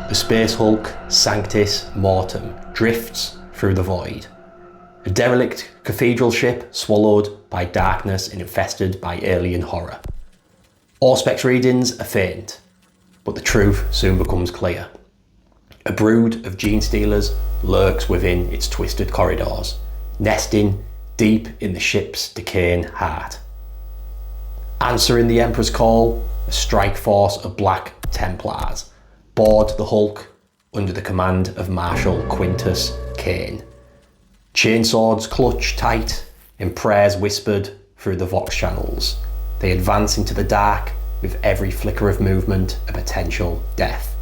The space hulk Sanctus Mortem drifts through the void. A derelict cathedral ship swallowed by darkness and infested by alien horror. All specs readings are faint, but the truth soon becomes clear. A brood of gene stealers lurks within its twisted corridors, nesting deep in the ship's decaying heart. Answering the Emperor's call, a strike force of black templars board the hulk under the command of Marshal Quintus Kane. Chainswords clutch tight and prayers whispered through the vox channels. They advance into the dark with every flicker of movement a potential death.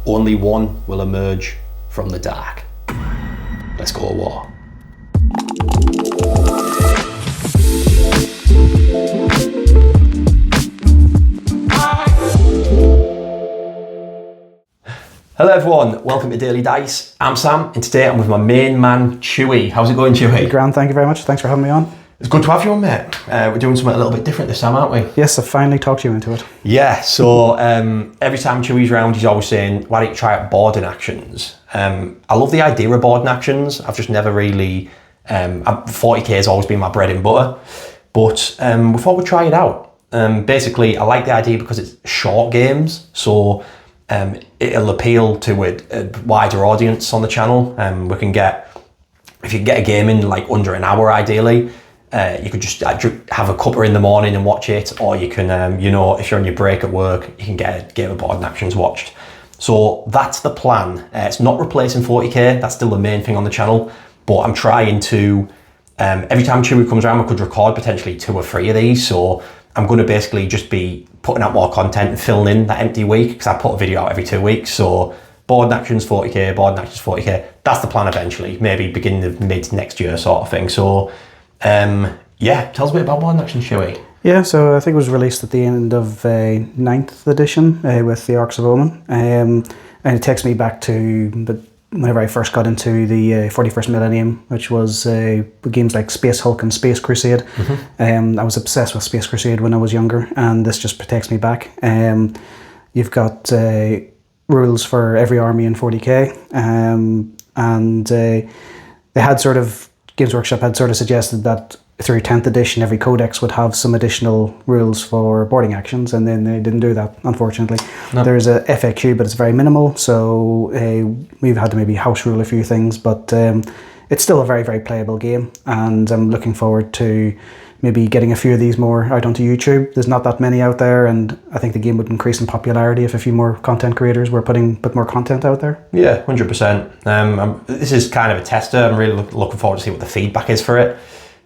Only one will emerge from the dark. Let's go to war. Hello everyone, welcome to Daily Dice. I'm Sam, and today I'm with my main man, Chuey. How's it going, Chuey? Grand, thank you very much. Thanks for having me on. It's good to have you on, mate. We're doing something a little bit different this time, aren't we? Yes, I finally talked you into it. Yeah, so every time Chuey's around, he's always saying, why don't you try out boarding actions? I love the idea of boarding actions. I've just never really, 40k has always been my bread and butter, but we thought we'd try it out. Basically, I like the idea because it's short games, so it'll appeal to a wider audience on the channel. We can get, if you can get a game in like under an hour ideally, you could just have a cuppa in the morning and watch it, or you can, if you're on your break at work, you can get a game of boarding actions watched. So that's the plan. It's not replacing 40k, that's still the main thing on the channel, but I'm trying to, every time Chuey comes around, I could record potentially 2 or 3 of these, so I'm going to basically just be putting out more content and filling in that empty week, because I put a video out every 2 weeks. So boarding actions 40k, boarding actions 40k. That's the plan eventually, maybe beginning of mid next year sort of thing. So yeah, tell us a bit about boarding actions, Chuey. Yeah, so I think it was released at the end of 9th edition with the Orcs of Omen. And it takes me back to whenever I first got into the 41st Millennium, which was games like Space Hulk and Space Crusade. Mm-hmm. I was obsessed with Space Crusade when I was younger, and this just takes me back. You've got rules for every army in 40k, and they had Games Workshop had suggested that through 10th edition, every codex would have some additional rules for boarding actions, and then they didn't do that, unfortunately. No. There's a FAQ, but it's very minimal, so we've had to maybe house rule a few things, but it's still a very, very playable game, and I'm looking forward to maybe getting a few of these more out onto YouTube. There's not that many out there, and I think the game would increase in popularity if a few more content creators were putting a bit more content out there. Yeah, 100%. This is kind of a tester. I'm really looking forward to see what the feedback is for it.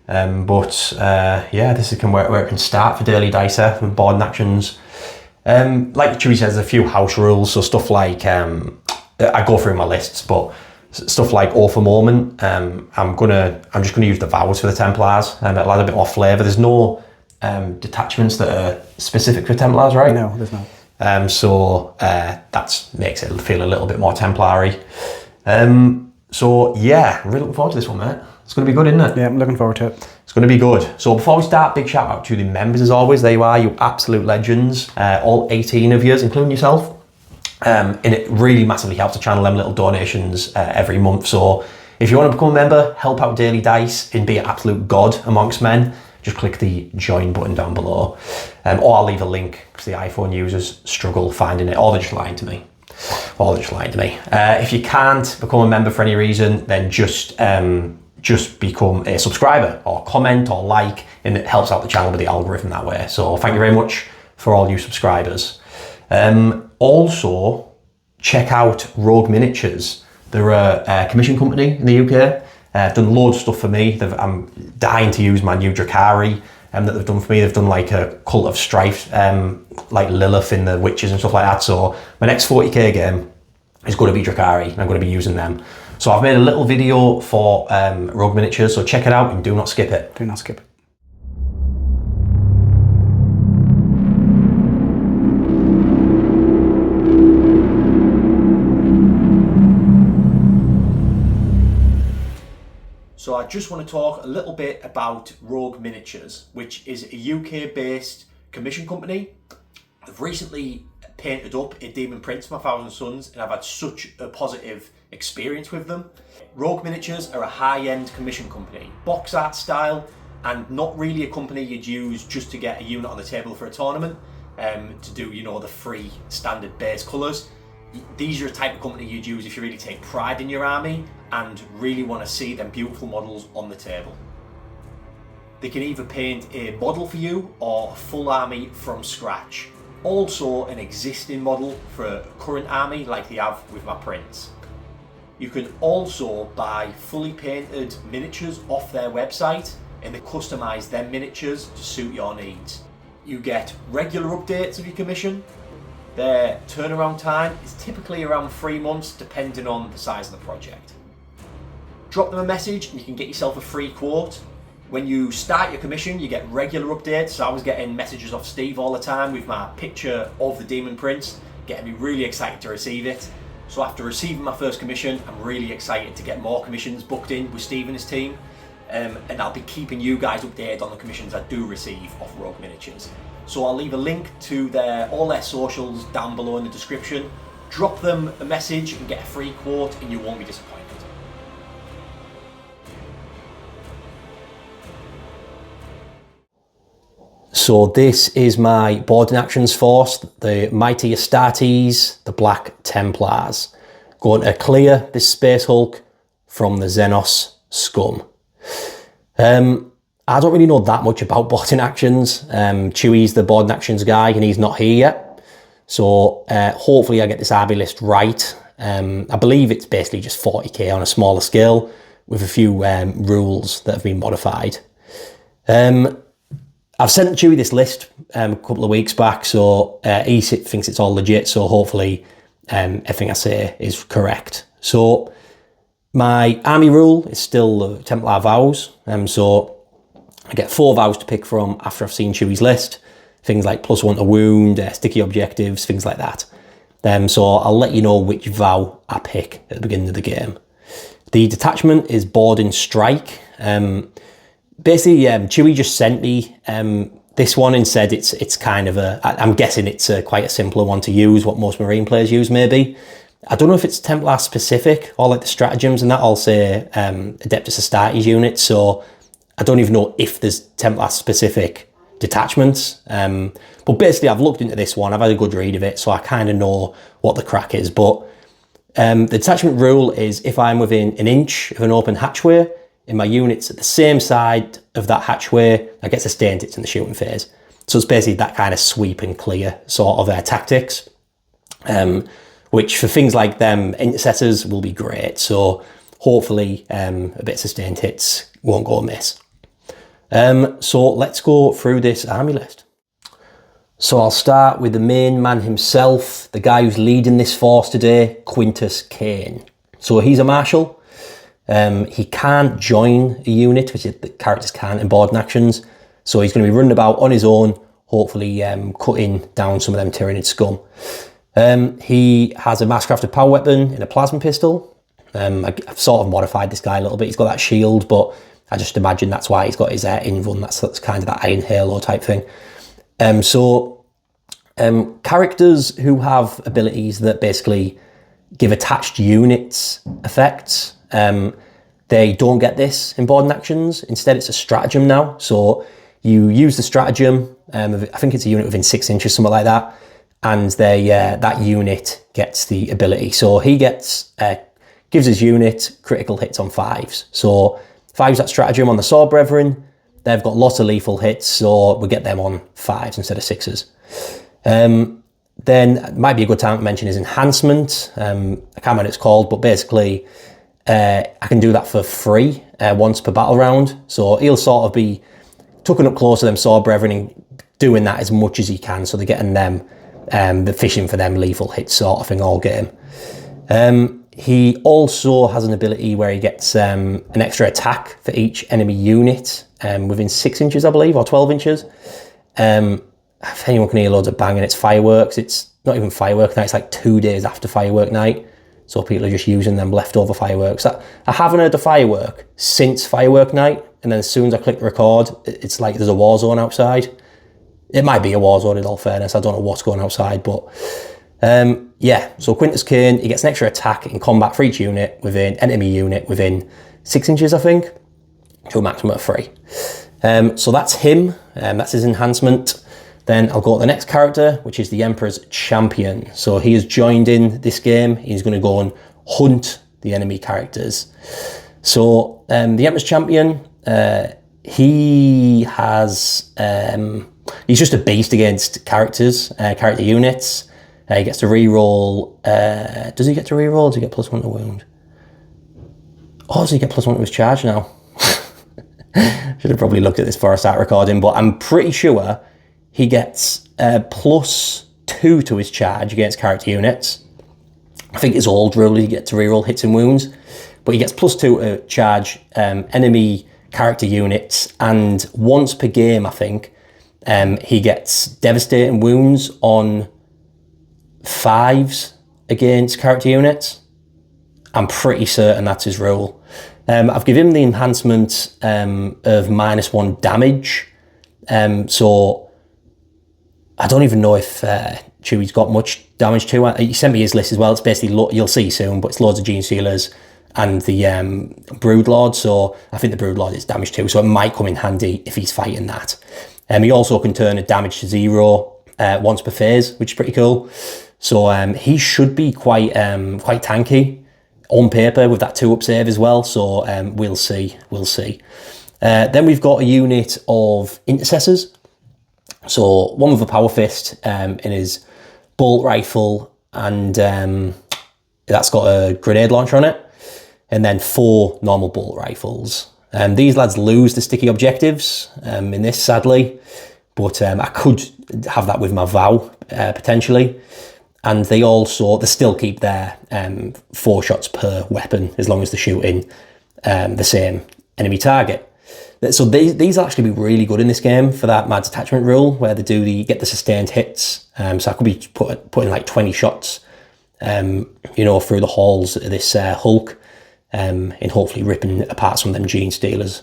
Yeah, this is where it can start for Daily Dicer with boarding actions. Like Chuey says, there's a few house rules, so stuff like, I go through my lists, but stuff like Oath for Moment, I'm just gonna use the vowels for the Templars, and it'll add a bit more flavour. There's no detachments that are specific for Templars, right? No, there's not. So that makes it feel a little bit more Templary. So yeah, I'm really looking forward to this one, mate. It's going to be good, isn't it? Yeah, I'm looking forward to it. It's going to be good. So before we start, big shout out to the members as always. There you are, you absolute legends. All 18 of you, including yourself. And it really massively helps the channel, them little donations every month. So if you want to become a member, help out Daily Dice and be an absolute god amongst men, just click the join button down below. Or I'll leave a link, because the iPhone users struggle finding it, or they're just lying to me. If you can't become a member for any reason, then just become a subscriber, or comment, or like, and it helps out the channel with the algorithm that way. So thank you very much for all you subscribers. Also, check out Rogue Miniatures. They're a commission company in the UK. They've done loads of stuff for me. I'm dying to use my new Drakari that they've done for me. They've done like a Cult of Strife, like Lilith in the Witches and stuff like that. So my next 40k game is going to be Drakari, and I'm going to be using them. So I've made a little video for Rogue Miniatures, so check it out and do not skip it. Do not skip it. So I just want to talk a little bit about Rogue Miniatures, which is a UK-based commission company. They've recently painted up in Demon Prince for my Thousand Sons, and I've had such a positive experience with them. Rogue Miniatures are a high-end commission company, box art style, and not really a company you'd use just to get a unit on the table for a tournament, to do, you know, the free standard base colours. These are a type of company you'd use if you really take pride in your army and really want to see them beautiful models on the table. They can either paint a model for you or a full army from scratch. Also an existing model for a current army like they have with my prints. You can also buy fully painted miniatures off their website, and they customise their miniatures to suit your needs. You get regular updates of your commission. Their turnaround time is typically around 3 months depending on the size of the project. Drop them a message and you can get yourself a free quote. When you start your commission, you get regular updates. So I was getting messages off Steve all the time with my picture of the Demon Prince, getting me really excited to receive it. So after receiving my first commission, I'm really excited to get more commissions booked in with Steve and his team. And I'll be keeping you guys updated on the commissions I do receive off Rogue Miniatures. So I'll leave a link to all their socials down below in the description. Drop them a message and get a free quote and you won't be disappointed. So this is my boarding actions force, the Mighty Astartes, the Black Templars. Going to clear this Space Hulk from the Xenos scum. I don't really know that much about boarding actions. Chuey's the boarding actions guy and he's not here yet. So hopefully I get this army list right. I believe it's basically just 40k on a smaller scale with a few rules that have been modified. I've sent Chuey this list a couple of weeks back, so he thinks it's all legit, so hopefully everything I say is correct. So my army rule is still the Templar vows, so I get 4 vows to pick from after I've seen Chuey's list. Things like +1 to wound, sticky objectives, things like that. So I'll let you know which vow I pick at the beginning of the game. The detachment is Boarding Strike. Basically, Chuey just sent me this one and said it's kind of I'm guessing it's quite a simpler one to use, what most Marine players use maybe. I don't know if it's Templar specific or like the stratagems and that all say Adeptus Astartes units, so I don't even know if there's Templar specific detachments. But basically I've looked into this one, I've had a good read of it, so I kind of know what the crack is. But the detachment rule is if I'm within an inch of an open hatchway, in my units at the same side of that hatchway, I get sustained hits in the shooting phase. So it's basically that kind of sweep and clear sort of tactics, which for things like them intercessors will be great. So hopefully a bit of sustained hits won't go amiss. So let's go through this army list. So I'll start with the main man himself, the guy who's leading this force today, Quintus Kane. So he's a marshal. He can't join a unit, which the characters can't in boarding actions. So he's going to be running about on his own, hopefully cutting down some of them Tyranid scum. He has a mass-crafted power weapon and a plasma pistol. I've sort of modified this guy a little bit. He's got that shield, but I just imagine that's why he's got his in-run. That's kind of that Iron Halo type thing. Characters who have abilities that basically give attached units effects, they don't get this in boarding actions. Instead, it's a stratagem now. So you use the stratagem, I think it's a unit within 6 inches, something like that, and that unit gets the ability. So he gives his unit critical hits on 5s. So if I use that stratagem on the Sword Brethren, they've got lots of lethal hits, so we get them on 5s instead of 6s. Then it might be a good time to mention his enhancement. I can't remember what it's called, but basically I can do that for free once per battle round. So he'll sort of be tucking up close to them Sword Brethren and doing that as much as he can. So they're getting them, the fishing for them lethal hits sort of thing all game. He also has an ability where he gets an extra attack for each enemy unit within 6 inches, I believe, or 12 inches. If anyone can hear loads of banging, it's fireworks. It's not even firework night, it's like 2 days after firework night. So people are just using them leftover fireworks. I haven't heard the firework since firework night, and then as soon as I click record, it's like there's a war zone outside. It might be a war zone in all fairness, I don't know what's going outside, but Yeah, so Quintus Cain, he gets an extra attack in combat for each enemy unit within 6 inches, I think, to a maximum of 3. So that's him, that's his enhancement. Then I'll go to the next character, which is the Emperor's Champion. So he has joined in this game. He's going to go and hunt the enemy characters. So the Emperor's Champion, he has, he's just a beast against character units. He gets to reroll, does he get to reroll? Does he get +1 to wound? Oh, does he get +1 to his charge now? Should have probably looked at this before I start recording, but I'm pretty sure he gets +2 to his charge against character units. I think it's old rule, he gets to reroll hits and wounds, but he gets +2 to charge enemy character units, and once per game, I think, he gets devastating wounds on 5s against character units. I'm pretty certain that's his rule. I've given him the enhancement of -1 damage, so I don't even know if Chuey's got much damage to it. He sent me his list as well. It's basically, you'll see soon, but it's loads of Gene Stealers and the Broodlord. So I think the Broodlord is damage 2, so it might come in handy if he's fighting that. He also can turn a damage to 0 once per phase, which is pretty cool. So he should be quite tanky on paper with that 2-up save as well. So we'll see. Then we've got a unit of intercessors. So one with a power fist in his bolt rifle, and that's got a grenade launcher on it, and then 4 normal bolt rifles. These lads lose the sticky objectives in this, sadly, but I could have that with my vow potentially. And they still keep their 4 shots per weapon as long as they're shooting the same enemy target. So these will actually be really good in this game for that mad detachment rule, where they get the sustained hits. So I could be putting like 20 shots, through the halls of this Hulk, and hopefully ripping apart some of them Gene Stealers.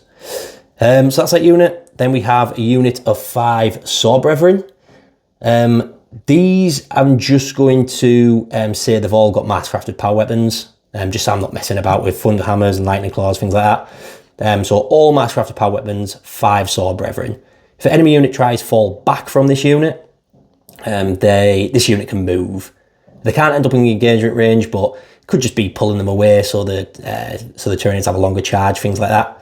So that's that unit. Then we have a unit of 5 Saw Brethren. These, I'm just going to say they've all got mass-crafted power weapons, just so I'm not messing about with Thunder Hammers and Lightning Claws, things like that. So all mass-crafted power weapons, 5 Saw Brethren. If an enemy unit tries to fall back from this unit, this unit can move. They can't end up in the engagement range, but it could just be pulling them away so the Tyranids have a longer charge, things like that,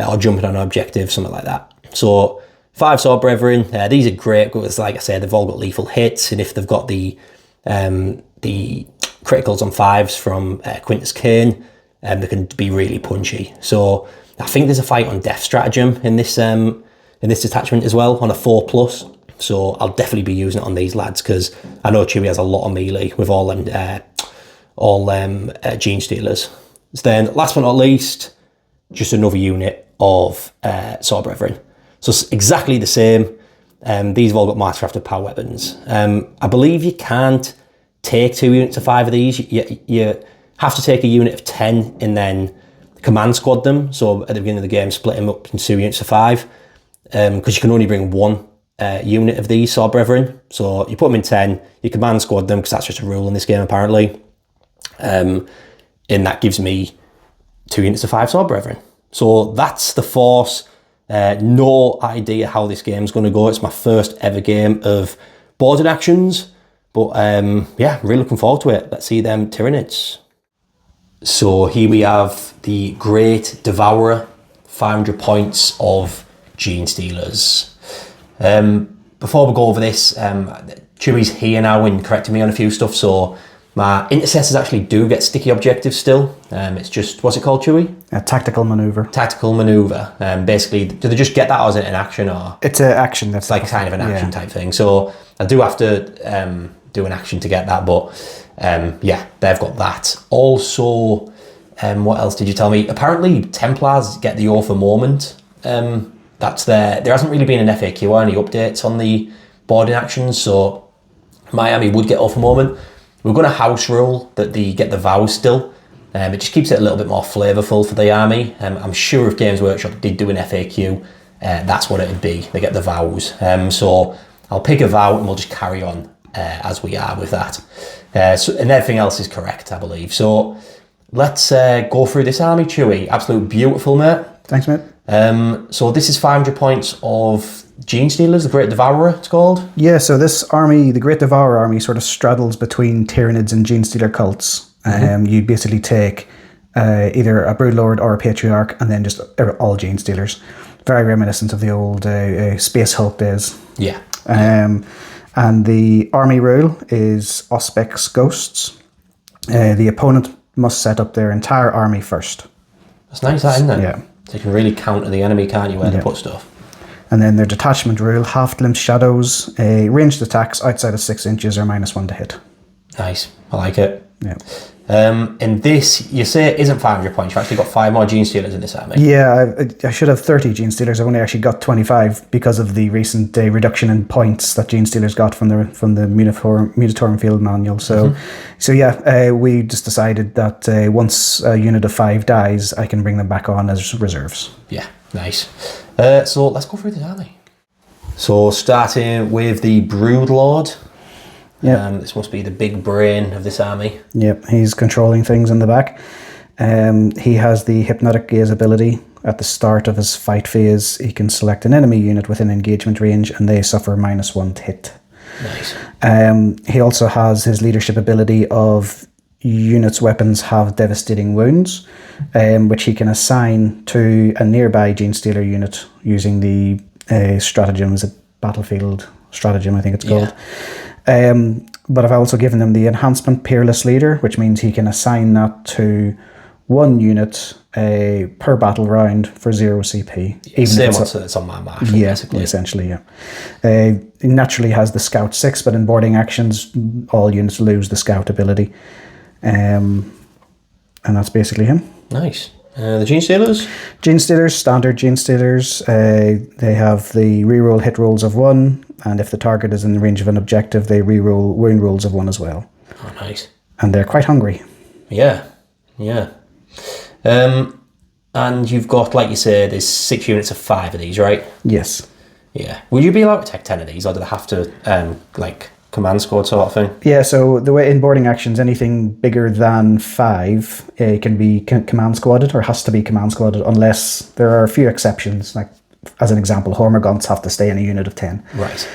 or jumping on an objective, something like that. So 5 Saw Brethren, these are great because, like I said, they've all got lethal hits, and if they've got the criticals on 5s from Quintus Cain, they can be really punchy. So I think there's a fight on Death Stratagem in this detachment as well, on a 4+. So I'll definitely be using it on these lads, because I know Chuey has a lot of melee with all them Gene Stealers. So then, last but not least, just another unit of Saw Brethren. So it's exactly the same. These have all got mass-crafted power weapons. I believe you can't take 2 units of 5 of these. You have to take a unit of 10 and then command squad them. So at the beginning of the game, split them up into 2 units of 5, because you can only bring 1 unit of these Saw Brethren. So you put them in 10, you command squad them, because that's just a rule in this game apparently. And that gives me 2 units of 5 Saw Brethren. So that's the force. No idea how this game's going to go. It's my first ever game of boarded actions, but yeah, really looking forward to it. Let's see them Tyranids. So here we have the Great Devourer, 500 points of Gene Stealers. Before we go over this, Chuey's here now and correcting me on a few stuff, so my intercessors actually do get sticky objectives still. It's just, what's it called, Chuey? A tactical maneuver. Tactical maneuver. Basically, do they just get that, or is it an action? Or it's an action. That's like kind of an action type thing. So I do have to do an action to get that, but yeah, they've got that. Also, what else did you tell me? Apparently, Templars get the Oath of Moment. That's there. There hasn't really been an FAQ or any updates on the boarding actions, so Miami would get Oath of Moment. We're going to house rule that they get the vows still. It just keeps it a little bit more flavourful for the army. I'm sure if Games Workshop did do an FAQ, that's what it would be. They get the vows. So I'll pick a vow and we'll just carry on as we are with that. And everything else is correct, I believe. So let's go through this army, Chuey. Absolute beautiful, mate. Thanks, mate. So this is 500 points of Gene Stealers, the Great Devourer, it's called. Yeah, so this army, the Great Devourer army, sort of straddles between Tyranids and Gene Stealer cults. You basically take either a Broodlord or a Patriarch, and then just all Gene Stealers. Very reminiscent of the old Space Hulk days. Yeah. And the army rule is Auspex Ghosts. The opponent must set up their entire army first. That's nice, that, isn't it? Yeah. So you can really counter the enemy, can't you, where they put stuff. And then their detachment rule, half-glimpse shadows, ranged attacks outside of 6 inches are -1 to hit. Nice, I like it. Yeah. And this, you say it isn't 500 points, you've actually got 5 more Gene Stealers in this army. Yeah, I should have 30 Gene Stealers. I've only actually got 25 because of the recent reduction in points that Gene Stealers got from the Munitorum Field Manual. So, we just decided that once a unit of 5 dies, I can bring them back on as reserves. Yeah, nice. So let's go through this army. So starting with the Broodlord. Yeah. This must be the big brain of this army. Yep, he's controlling things in the back. He has the Hypnotic Gaze ability. At the start of his fight phase, he can select an enemy unit within engagement range and they suffer -1 to hit. Nice. He also has his leadership ability of units' weapons have devastating wounds, which he can assign to a nearby Gene Stealer unit using the stratagem, is it Battlefield Stratagem, I think it's called. But I've also given him the enhancement Peerless Leader, which means he can assign that to 1 unit per battle round for 0 CP. Even same it's on my mark. Yeah, basically. essentially, yeah. He naturally has the Scout 6, but in boarding actions, all units lose the Scout ability. And that's basically him. Nice. The Gene Stealers? Gene Stealers, standard Gene Stealers. They have the reroll hit rolls of 1, and if the target is in the range of an objective, they reroll wound rolls of 1 as well. Oh, nice. And they're quite hungry. Yeah, yeah. And you've got, like you say, there's 6 units of 5 of these, right? Yes. Yeah. Would you be allowed to take 10 of these, or do they have to, command squad sort of thing? Yeah, so the way in boarding actions, anything bigger than 5 can be command squadded, or has to be command squadded, unless there are a few exceptions. Like, as an example, Hormagaunts have to stay in a unit of 10. Right.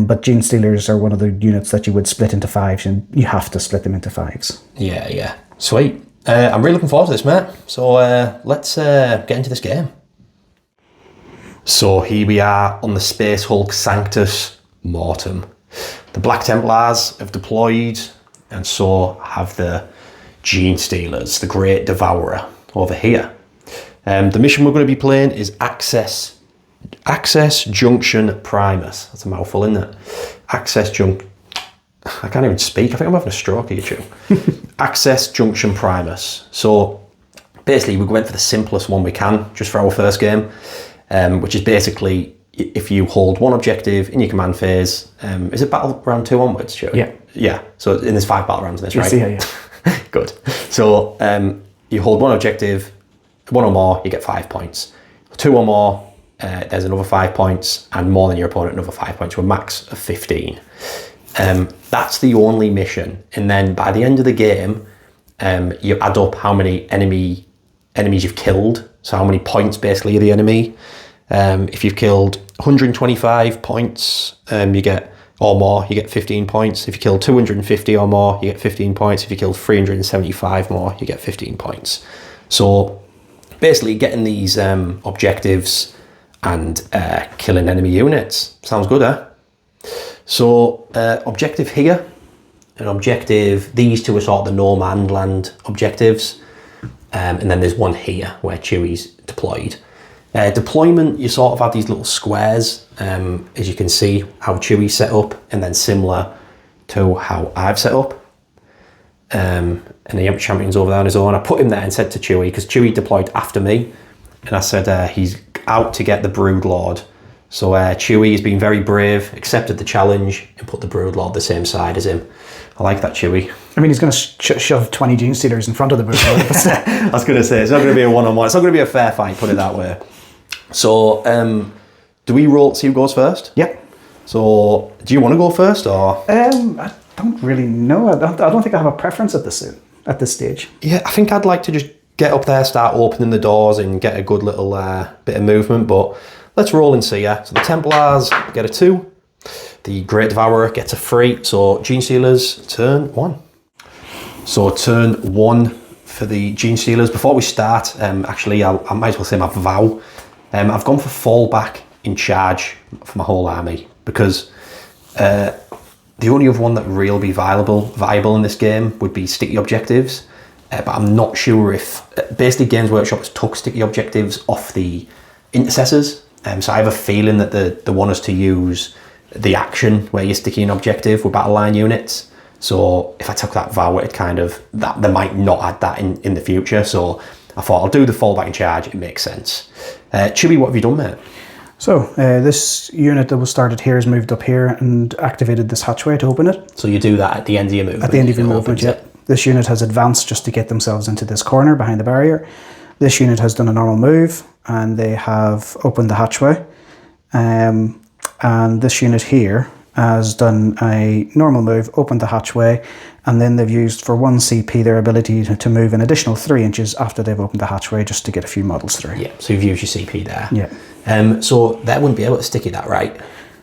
But Gene Stealers are one of the units that you would split into 5s, and you have to split them into 5s. Yeah, yeah. Sweet. I'm really looking forward to this, mate. So let's get into this game. So here we are on the Space Hulk Sanctus Mortem. The Black Templars have deployed, and so have the Gene Stealers, the Great Devourer, over here. The mission we're going to be playing is Access Junction Primus. That's a mouthful, isn't it? I can't even speak. I think I'm having a stroke here, Chew. Access Junction Primus. So basically we went for the simplest one we can just for our first game, which is basically if you hold 1 objective in your command phase. Is it battle round 2 onwards, Chew? Yeah. Yeah. So there's 5 battle rounds in this, right? Yeah. Good. So you hold 1 objective, 1 or more, you get 5 points. 2 or more, there's another 5 points, and more than your opponent, another 5 points, to a max of 15. That's the only mission, and then by the end of the game, you add up how many enemies you've killed, so how many points basically are the enemy. If you've killed 125 points, you get or more, you get 15 points. If you kill 250 or more, you get 15 points. If you kill 375 more, you get 15 points. So basically getting these objectives and killing enemy units. Sounds good, eh? So objective here, an objective, these two are sort of the no man's land objectives. And then there's one here where Chuey's deployed. Deployment, you sort of have these little squares, as you can see how Chuey's set up, and then similar to how I've set up. And the Emperor Champion's over there on his own. I put him there and said to Chuey, because Chuey deployed after me, and I said he's out to get the Broodlord. So Chuey has been very brave, accepted the challenge, and put the Broodlord the same side as him. I like that, Chuey. I mean, he's going to shove 20 Gene Stealers in front of the Broodlord. I was going to say, it's not going to be a one-on-one. It's not going to be a fair fight, put it that way. So, do we roll, see who goes first? Yep. So, do you want to go first, or? I don't really know. I don't think I have a preference at this stage. Yeah, I think I'd like to just get up there, start opening the doors and get a good little bit of movement, but let's roll and see, yeah. So the Templars get a 2. The Great Devourer gets a 3. So Genestealers, turn 1. So turn 1 for the Genestealers. Before we start, actually, I might as well say my vow. I've gone for fallback in charge for my whole army because the only other one that would really be viable in this game would be sticky objectives. But I'm not sure if... basically, Games Workshop has took sticky objectives off the intercessors. So I have a feeling that they want us to use the action where you're sticking an objective with battle line units. So if I took that vow, it kind of... that they might not add that in the future. So I thought I'll do the fallback in charge. It makes sense. Chuey, what have you done, mate? So this unit that was started here has moved up here and activated this hatchway to open it. So you do that at the end of your movement? At the end of your movement, yeah. This unit has advanced just to get themselves into this corner behind the barrier. This unit has done a normal move and they have opened the hatchway. And this unit here has done a normal move, opened the hatchway, and then they've used for 1 CP their ability to move an additional 3 inches after they've opened the hatchway just to get a few models through. Yeah, so you've used your CP there. Yeah. So they wouldn't be able to sticky that, right?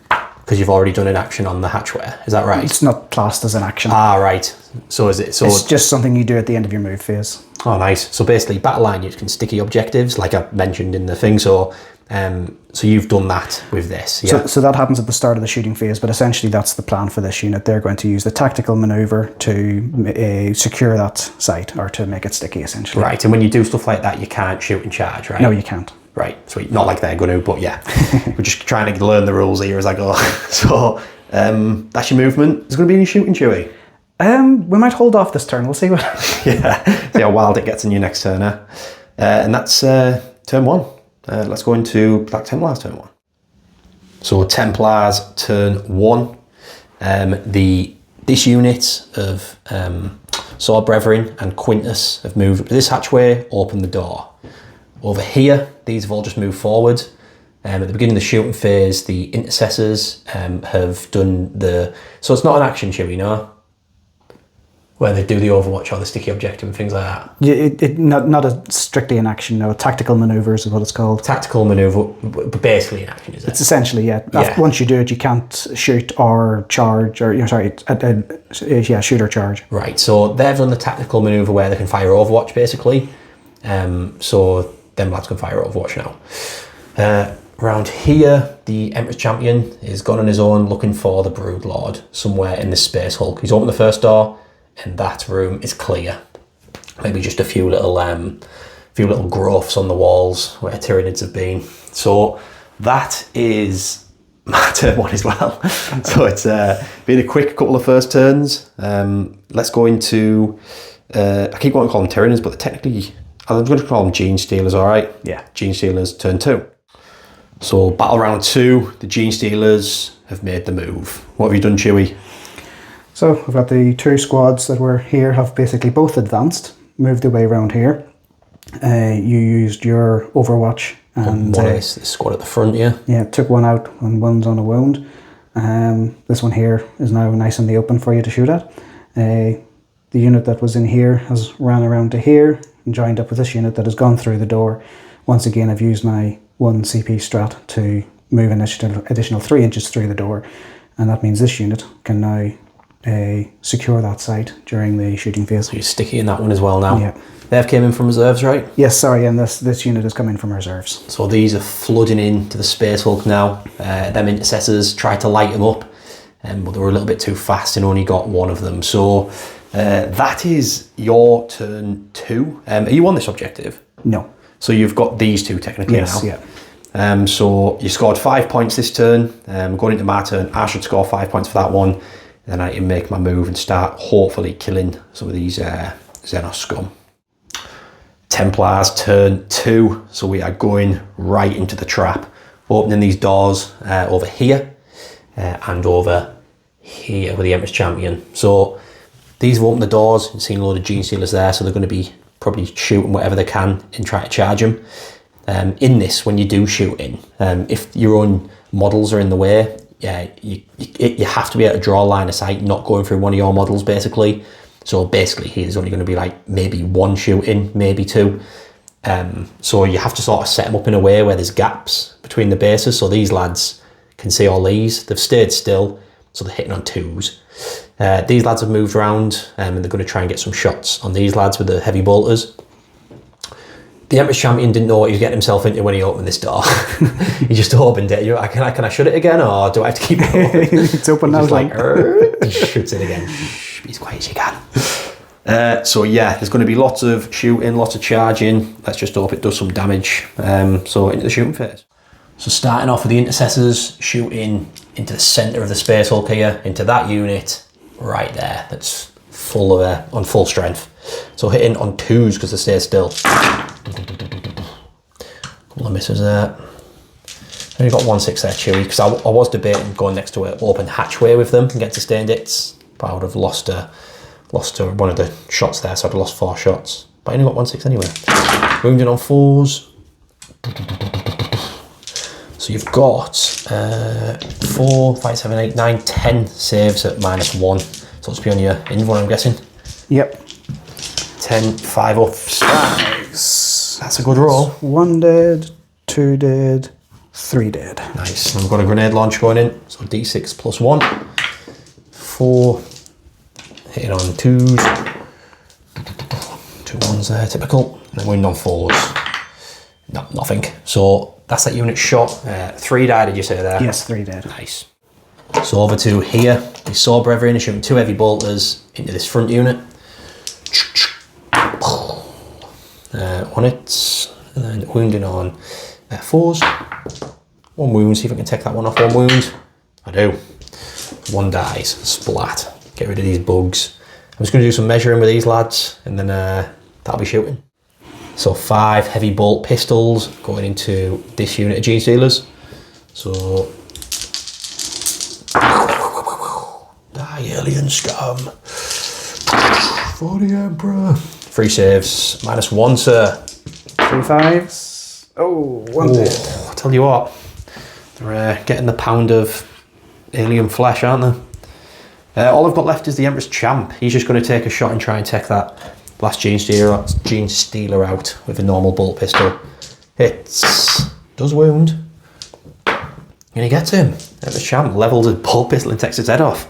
Because you've already done an action on the hatchway. Is that right? It's not classed as an action. Ah, right. So is it? So it's just something you do at the end of your move phase. Oh, nice. So basically, battle line units can sticky objectives, like I mentioned in the thing. So, so you've done that with this. Yeah. So that happens at the start of the shooting phase, but essentially that's the plan for this unit. They're going to use the tactical maneuver to secure that site or to make it sticky, essentially. Right. And when you do stuff like that, you can't shoot in charge, right? No, you can't. Right. Sweet. Not like they're going to, but yeah, we're just trying to learn the rules here as I go. So that's your movement. Is there going to be any shooting, Chuey? We might hold off this turn. We'll see what. Yeah. See how wild it gets in your next turn. And that's turn 1. Let's go into Black Templars turn 1. So Templars turn 1. This unit of Sword Brethren and Quintus have moved up to this hatchway, open the door. Over here, these have all just moved forward. At the beginning of the shooting phase, the intercessors have done the... So it's not an action, Chuey, no? Where they do the overwatch or the sticky objective and things like that. Yeah, not a strictly an action, no. Tactical manoeuvres is what it's called. Tactical manoeuvre, but basically an action, is it? It's essentially, yeah. Once you do it, you can't shoot or charge, or shoot or charge. Right. So they've done the tactical manoeuvre where they can fire overwatch, basically. So them lads can fire overwatch now. Around here, the Emperor's Champion is gone on his own, looking for the Brood Lord somewhere in this Space Hulk. He's opened the first door. And that room is clear. Maybe just a few little growths on the walls where Tyranids have been. So that is my turn 1 as well. So it's been a quick couple of first turns. Let's go into... I keep wanting to call them Tyranids, but technically I'm going to call them Genestealers, all right? Yeah. Genestealers turn 2. So battle round 2, the Genestealers have made the move. What have you done, Chuey? So we've got the 2 squads that were here have basically both advanced, moved their way around here. You used your Overwatch and one is the squad at the front, yeah. Yeah, took one out and one's on a wound. This one here is now nice in the open for you to shoot at. The unit that was in here has ran around to here and joined up with this unit that has gone through the door. Once again, I've used my 1 CP strat to move an additional 3 inches through the door, and that means this unit can now secure that site during the shooting phase. So you're sticky in that one as well now. Yeah. They've came in from reserves, right? Yes, sorry, and this unit is coming from reserves. So these are flooding into the Space Hulk now. Them intercessors tried to light them up, but they were a little bit too fast and only got one of them. So that is your turn 2. Are you on this objective? No. So you've got these 2 technically now. Yes, yeah. So you scored 5 points this turn. Going into my turn, I should score 5 points for that one. Then I can make my move and start hopefully killing some of these Xenos scum. Templars turn 2, so we are going right into the trap, opening these doors over here and over here with the Emperor's Champion. So these have opened the doors and seen a load of Genestealers there, so they're going to be probably shooting whatever they can and try to charge them. In this, when you do shoot in, if your own models are in the way, you have to be able to draw a line of sight, not going through one of your models, basically. So basically, here's only going to be like maybe one shooting, maybe two. So you have to sort of set them up in a way where there's gaps between the bases. So these lads can see all these. They've stayed still, so they're hitting on twos. These lads have moved around, and they're going to try and get some shots on these lads with the heavy bolters. The Empress Champion didn't know what he was getting himself into when he opened this door. He just opened it. Can I shut it again, or do I have to keep it open? It's open now. Just like, shuts it again. Shh, be as quiet as you can. So yeah, there's going to be lots of shooting, lots of charging. Let's just hope it does some damage. So into the shooting phase. So starting off with the intercessors, shooting into the centre of the Space Hulk here, into that unit right there. That's full of on full strength. So hitting on twos because they stay still. Couple of misses there. Only got 1-6 there, Chuey, because I was debating going next to an open hatchway with them and get sustained hits, but I would have lost one of the shots there, so I'd have lost 4 shots. But I only got 1-6 anyway. Wounding on 4s. So you've got 4, 5, 7, 8, 9, 10 saves at -1. So it's be on your invuln, I'm guessing. Yep. 10, 5 ups. Nice. That's a good roll. 1 dead, 2 dead, 3 dead. Nice. And we've got a grenade launch going in. So D6 + 1. 4. Hitting on 2s. 2 1s there, typical. And then wound on 4s. No, nothing. So that's that unit shot. 3 died, did you say there? Yes, 3 dead. Nice. So over to here. We saw Adrien shooting 2 heavy bolters into this front unit. On it, and then wounding on 4s. 1 wound, see if I can take that one off. 1 wound. I do. 1 dies. Splat. Get rid of these bugs. I'm just going to do some measuring with these lads, and then that'll be shooting. So 5 heavy bolt pistols going into this unit of Gene Stealers. So die, alien scum. For the Emperor. 3 saves, -1, sir. 3 5s. Oh, 1 dead. I tell you what, they're getting the pound of alien flesh, aren't they? All I've got left is the Empress Champ. He's just going to take a shot and try and take that last Gene Stealer out with a normal bolt pistol. Hits. Does wound. And he gets him. Empress Champ levels his bolt pistol and takes his head off.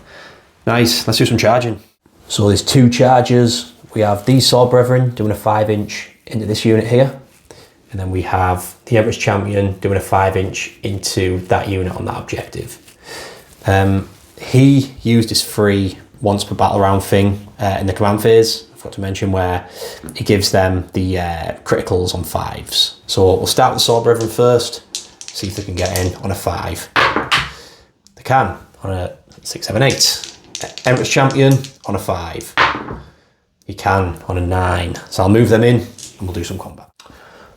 Nice. Let's do some charging. So there's 2 charges. We have these Sword Brethren doing a 5-inch into this unit here. And then we have the Empress Champion doing a 5-inch into that unit on that objective. He used his free once per battle round thing in the command phase. I forgot to mention where he gives them the criticals on 5s. So we'll start with the Sword Brethren first, see if they can get in on a 5. They can on a 6, 7, 8. Empress Champion on a 5. You can on a 9. So I'll move them in and we'll do some combat.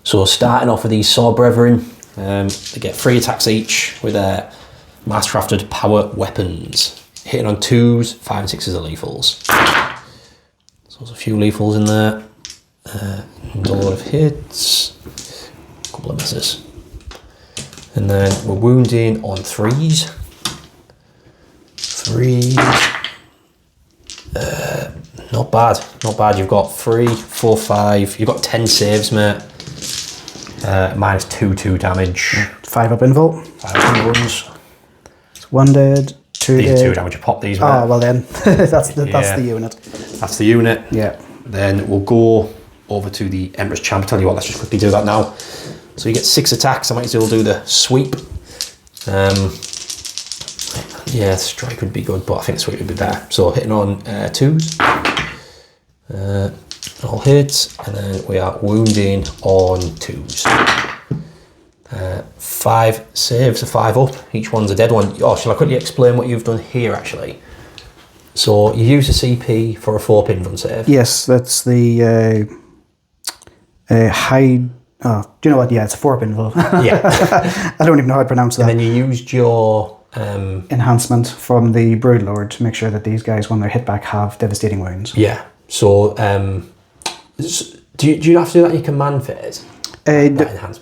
So starting off with these Sword Brethren, they get 3 attacks each with their mass-crafted power weapons. Hitting on 2s, 5 and 6s are lethals. So there's a few lethals in there. And a lot of hits. A couple of misses. And then we're wounding on 3s. 3s. Not bad, not bad. You've got 3, 4, 5. You've got 10 saves, mate. -2 damage. 5 up invul. 5 invulns. 1 dead, 2 These dead. are 2 damage. You pop these, mate. Oh, well then. that's the unit. That's the unit. Yeah. Then we'll go over to the Empress Champ. Tell you what, let's just quickly do that now. So you get 6 attacks. I might as well do the sweep. Yeah, strike would be good, but I think sweep would be better. So hitting on 2s. All hits, and then we are wounding on 2s. 5 saves, a 5 up. Each one's a dead one. Oh, shall I quickly explain what you've done here, actually? So you use a CP for a 4-pin run save. Yes, that's the high. Oh, do you know what? Yeah, it's a 4-pin invul. Yeah. I don't even know how to pronounce that. And then you used your enhancement from the Broodlord to make sure that these guys, when they're hit back, have devastating wounds. Yeah. So do you have to do that in your command phase?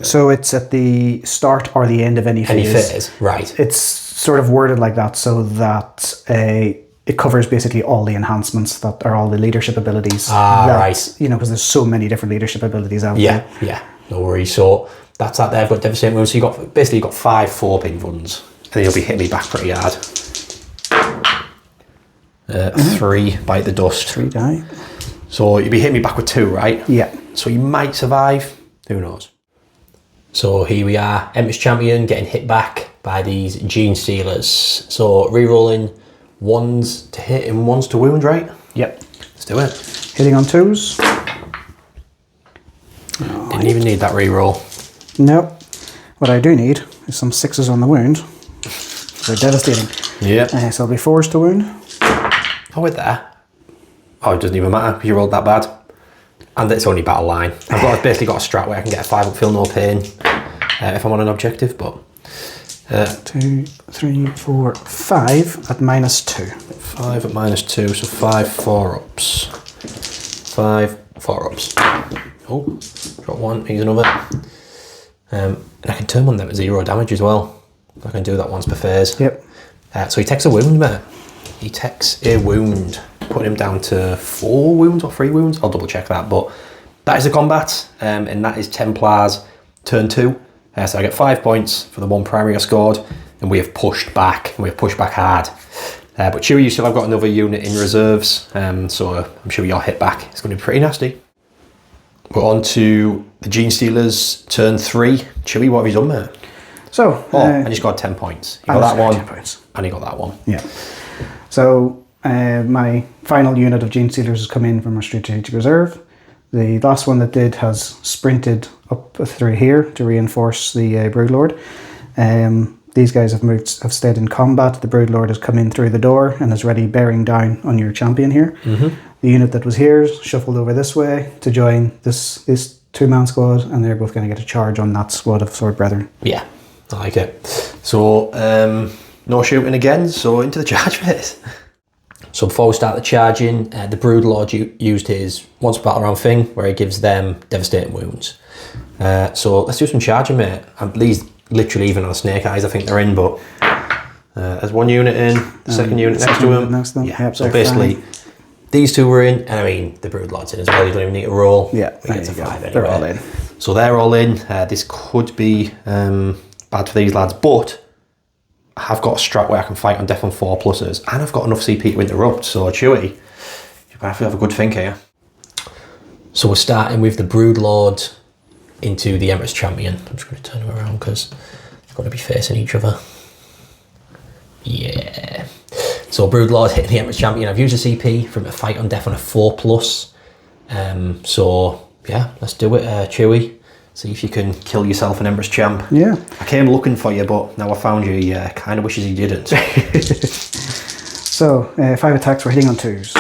So it's at the start or the end of any phase. Any phase, right. It's sort of worded like that so that it covers basically all the enhancements that are all the leadership abilities. Right. You know, because there's so many different leadership abilities out there. Yeah, no worries. So that's that there. I've got devastating wounds. So you've got 5 4-pin ones, and then you'll be hitting me back pretty hard. 3 bite the dust. 3 die. So you'll be hitting me back with 2, right? Yeah. So you might survive. Who knows? So here we are, Empress Champion getting hit back by these Gene Stealers. So re-rolling 1s to hit and 1s to wound, right? Yep. Let's do it. Hitting on 2s. Didn't even need that re-roll. Nope. What I do need is some 6s on the wound. They're devastating. Yeah. So it'll be 4s to wound. Oh, with there. Oh, it doesn't even matter because you rolled that bad. And it's only battle line. I've basically got a strat where I can get a 5 up, feel no pain if I'm on an objective, but... 2, 3, 4, 5 at -2. 5 at -2, so 5 4-ups. 5 4-ups. Oh, drop 1, here's another. And I can turn one of them at 0 damage as well. I can do that once per phase. Yep. So he takes a wound, mate. He takes a wound. Putting him down to 4 wounds or 3 wounds. I'll double check that, but that is the combat, and that is Templars turn 2. So I get 5 points for the 1 primary I scored, and we have pushed back, and we have pushed back hard. But Chuey, you still have got another unit in reserves, so I'm sure your hit back is going to be pretty nasty. We're on to the Gene Stealers turn 3. Chuey, what have you done, mate? So, and he's got 10 points. You got that one, 10 points. and he got that one. Yeah. So my final unit of Gene Stealers has come in from our strategic reserve. The last one that did has sprinted up through here to reinforce the Broodlord. These guys have stayed in combat. The Broodlord has come in through the door and is ready bearing down on your champion here. Mm-hmm. The unit that was here shuffled over this way to join this 2-man squad, and they're both going to get a charge on that squad of Sword Brethren. Yeah, I like it. So, no shooting again, so into the charge phase. So before we start the charging, the Broodlord used his once per battle round thing where he gives them devastating wounds. So let's do some charging, mate. These literally even on snake eyes I think they're in, but there's 1 unit in, the second unit next to him. Yeah, yep, so basically fine. These 2 were in, and I mean the Broodlord's in as well, you don't even need to roll. Yeah, we get to 5 anyway. They're all in. So they're all in. This could be bad for these lads, but I have got a strat where I can fight on death on 4 pluses, and I've got enough CP to interrupt, so Chuey, you're going to have a good think here. So we're starting with the Broodlord into the Empress Champion. I'm just going to turn them around because they're going to be facing each other. Yeah. So Broodlord hitting the Empress Champion. I've used a CP from a fight on death on a 4 plus. So yeah, let's do it, Chuey. See if you can kill yourself an Empress Champ. Yeah. I came looking for you, but now I found you. Yeah, kind of wishes he didn't. So, 5 attacks, we're hitting on 2s.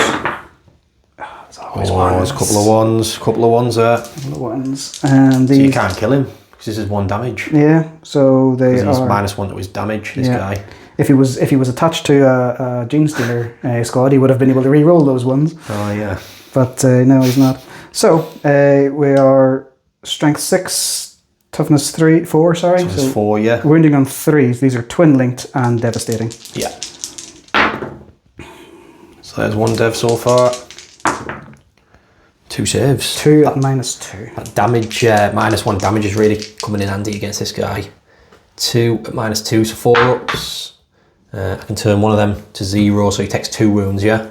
It's always ones. Couple of ones there. Couple of ones. And so you can't kill him, because this is 1 damage. Yeah, so they are... He's -1 to his damage, this guy. If he was attached to a Gene Stealer squad, he would have been able to re-roll those ones. Oh, yeah. But no, he's not. So, we are... Strength 6, toughness 4, sorry. Toughness 4, yeah. Wounding on 3s. These are twin linked and devastating. Yeah. So there's 1 dev so far. 2 saves. 2 at -2. That damage, -1 damage is really coming in handy against this guy. 2 at -2, so 4 ups. I can turn one of them to 0, so he takes 2 wounds, yeah?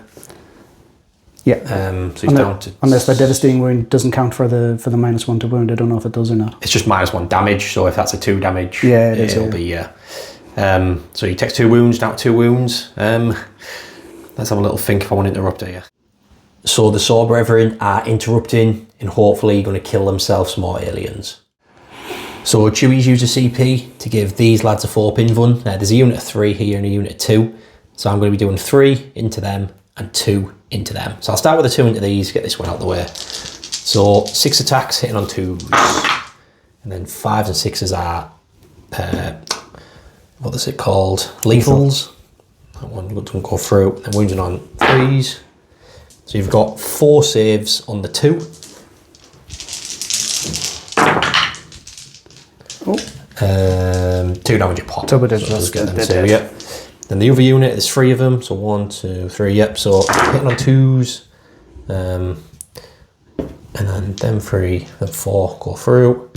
Yeah. So he's down to... Unless the devastating wound doesn't count for the -1 to wound. I don't know if it does or not. It's just -1 damage, so if that's a 2 damage, yeah, it'll be, yeah. So he takes 2 wounds, down to 2 wounds. Let's have a little think if I want to interrupt here. So the Sword Brethren are interrupting and hopefully going to kill themselves some more aliens. So Chuey's used a CP to give these lads a 4-pin run. There's a unit of 3 here and a unit of 2. So I'm going to be doing 3 into them and 2 into them. So I'll start with the 2 into these, get this one out of the way. So 6 attacks hitting on 2s. And then 5s and 6s are, what is it called? Lethals. That one doesn't go through. And wounding on 3s. So you've got 4 saves on the 2. Oh. 2 damage a pop. Double digits. So let's get them 2, yeah. Then the other unit, there's 3 of them, so 1, 2, 3, yep, so hitting on 2s, and then them 3, then 4 go through,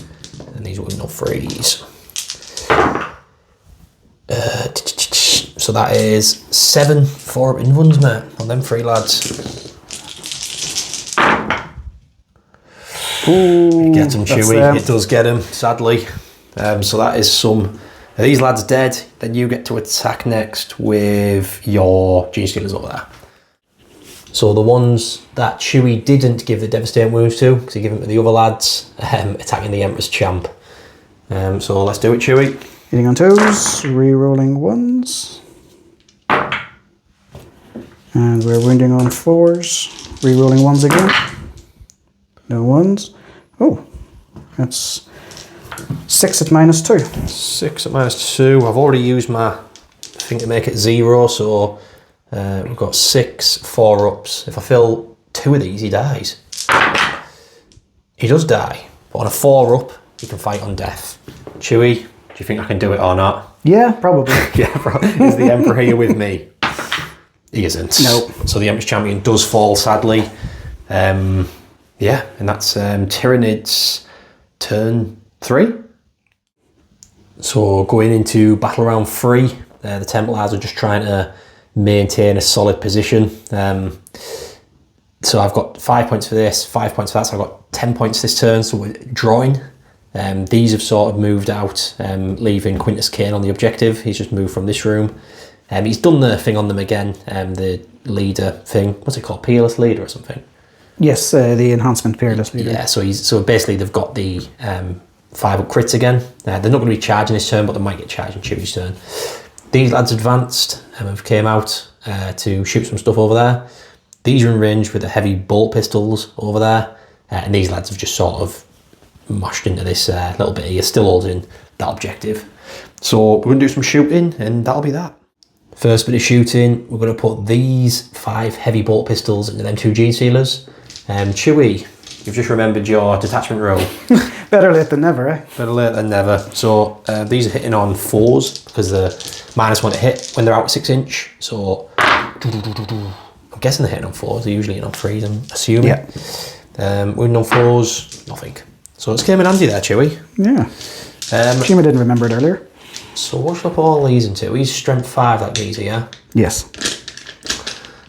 and these wouldn't have 3s. So that is 7 4-up in ones, mate, on them 3 lads. Ooh, It gets them, Chewy, it does get them, sadly. So that is some... Are these lads dead? Then you get to attack next with your Gene Stealers over there. So the ones that Chewy didn't give the devastating wounds to, because he gave them to the other lads, attacking the Emperor's Champ. So let's do it, Chewy. Hitting on 2s, re-rolling 1s. And we're wounding on 4s, re-rolling 1s again. No 1s. Oh, that's 6 at -2. 6 at -2. I've already used my thing to make it 0, so we've got 6 4-ups. If I fill 2 of these, he dies. He does die, but on a 4-up, he can fight on death. Chewy, do you think I can do it or not? Yeah, probably. Yeah, is the Emperor here with me? He isn't. Nope. So the Emperor's Champion does fall, sadly. Yeah, and that's Tyranids turn 3. So going into battle round 3, the Templars are just trying to maintain a solid position. So I've got 5 points for this, 5 points for that, so I've got 10 points this turn, so we're drawing. These have sort of moved out, leaving Quintus Kane on the objective. He's just moved from this room. He's done the thing on them again, the leader thing. What's it called? Peerless Leader or something? Yes, the enhancement Peerless Leader. Yeah, so basically they've got the 5-up crits again. They're not going to be charging this turn, but they might get charged in Chewy's turn. These lads advanced and have came out to shoot some stuff over there. These are in range with the heavy bolt pistols over there, and these lads have just sort of mashed into this little bit here, still holding that objective. So we're going to do some shooting, and that'll be that. First bit of shooting, we're going to put these 5 heavy bolt pistols into them 2 Gene Stealers. Chewy, you've just remembered your detachment roll. Better late than never, eh? Better late than never. So these are hitting on 4s because they're -1 to hit when they're out 6 inch. So I'm guessing they're hitting on 4s. They're usually hitting on 3s, I'm assuming. Yeah. Winning on 4s, nothing. So it's came in handy there, Chewy. Yeah. Shame I didn't remember it earlier. So what should I put all these into? He's strength 5, that geezer, yeah? Yes.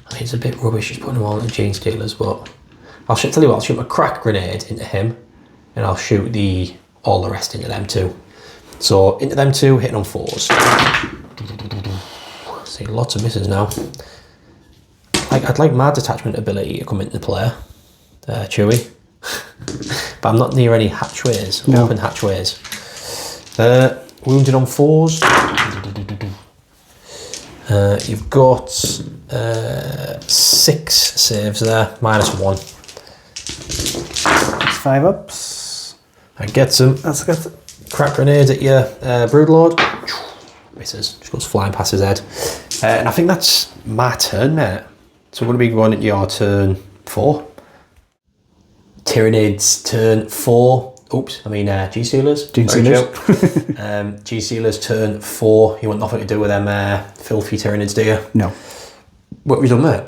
I mean, it's a bit rubbish just putting them all into Gene Stealers, but tell you what, I'll shoot my crack grenade into him, and I'll shoot all the rest into them 2. So into them 2, hitting on 4s. See, lots of misses now. I'd like my detachment ability to come into play, Chewy. But I'm not near any hatchways, no. Open hatchways. Wounded on 4s. You've got 6 saves there, -1. 5 ups. That gets him. That's good. Crack grenade at your Broodlord. Misses. Just goes flying past his head. And I think that's my turn, mate. So we're going to be going into your turn 4. Tyranids turn 4. Oops, I mean Gene Stealers. Gene Stealers. Gene Stealers turn 4. You want nothing to do with them filthy Tyranids, do you? No. What have you done there?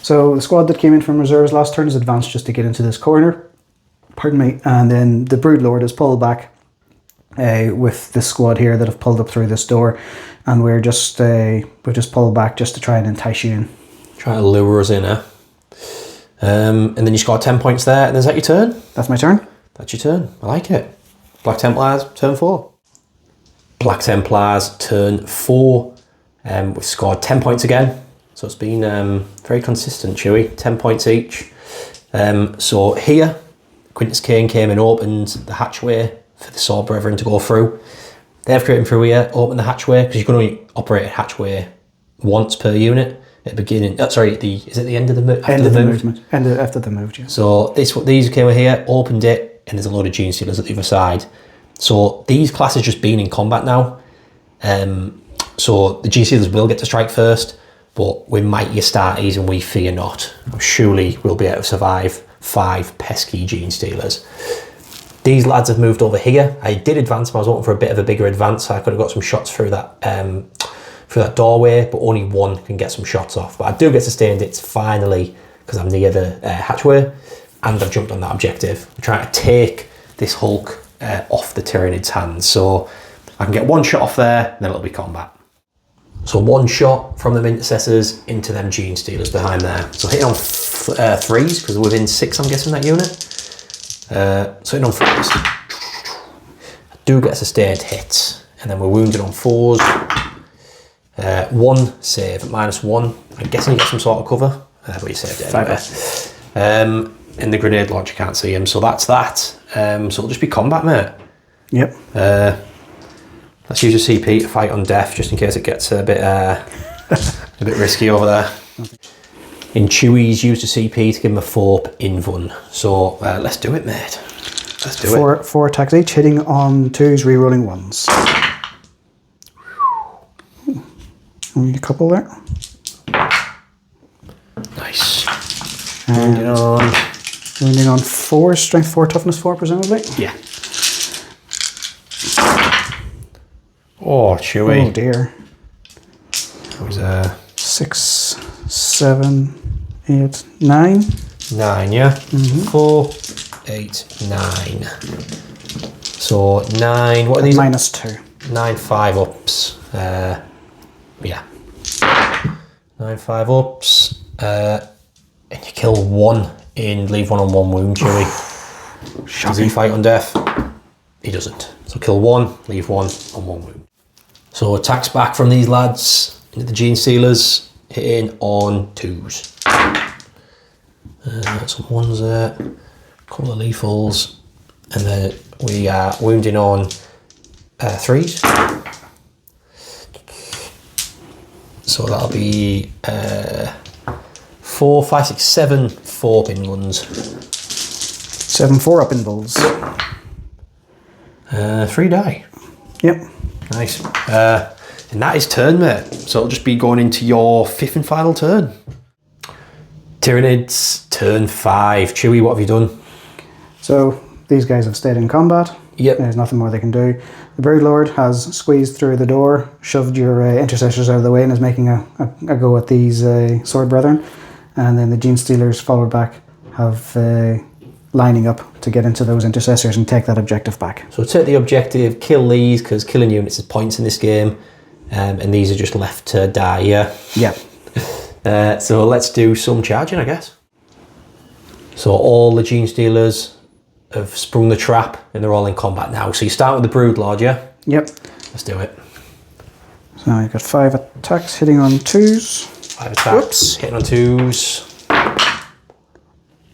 So the squad that came in from reserves last turn has advanced just to get into this corner. Pardon me. And then the Broodlord has pulled back with this squad here that have pulled up through this door, and we've just pulled back just to try and entice you in. Try to lure us in, eh? And then you score 10 points there, and is that your turn? That's my turn. That's your turn. I like it. Black Templars, turn 4. Black Templars, turn 4. We've scored 10 points again. So it's been very consistent, Chewy. 10 points each. So here, Quintus Kane came and opened the hatchway for the Sword Brethren to go through. They've created through here, open the hatchway, because you can only operate a hatchway once per unit at the beginning. Sorry, is it the end of the move? End of the movement. After the move, yeah. So these came over here, opened it, and there's a load of Gene Stealers at the other side. So these classes just been in combat now. So the Gene Stealers will get to strike first, but we might your starties and we fear not. Surely we'll be able to survive 5 pesky Gene Stealers. These lads have moved over here. I did advance, but I was hoping for a bit of a bigger advance, so I could have got some shots through that through that doorway, but only one can get some shots off. But I do get sustained hits finally because I'm near the hatchway and I've jumped on that objective. I'm trying to take this Hulk off the Tyranids' hands. So I can get one shot off there, and then it'll be combat. So one shot from them intercessors into them Gene Stealers behind there. So hitting on threes, because they're within 6, I'm guessing, that unit. So hitting on threes. I do get a sustained hit, and then we're wounded on 4s. 1 save at -1. I'm guessing you get some sort of cover, but you saved it anyway. In the grenade launcher, can't see him, so that's that. So it'll just be combat, mate. Yep. Let's use a CP to fight on death, just in case it gets a bit risky over there. In Chuey's used a CP to give him a 4 invuln. So let's do it, mate. Let's do it. 4 attacks each, hitting on 2s, rerolling 1s. Only a couple there. Nice. Wounding on 4, strength 4, toughness 4, presumably. Yeah. Oh, Chuey. Oh dear. That was 6, 7, 8, 9. 9, yeah. 4, 8, 9. So 9. What are these? -2. 9 5-ups. Yeah. 9 5-ups. And you kill 1 in leave 1 on 1 wound, Chuey. Does he fight on death? He doesn't. So kill 1, leave 1 on 1 wound. So attacks back from these lads into the Gene Stealers, hitting on 2s. Some 1s there, a couple of lethals, and then we are wounding on 3s. So that'll be 4, 5, 6, 7 4-pin ones. 7 4-up invulns. 3 die. Yep. Nice. And that is turn, mate. So it'll just be going into your 5th and final turn. Tyranids, turn 5. Chuey, what have you done? So these guys have stayed in combat. Yep. There's nothing more they can do. The Broodlord has squeezed through the door, shoved your intercessors out of the way, and is making a go at these sword brethren. And then the Gene Stealers, followed back, have lining up to get into those intercessors and take that objective back. So take the objective, kill these, because killing units is points in this game, and these are just left to die, yeah? Yeah. So let's do some charging, I guess. So all the Gene Stealers have sprung the trap, and they're all in combat now. So you start with the Broodlord, yeah? Yep. Let's do it. So you've got 5 attacks hitting on 2s. 5 attacks, hitting on 2s.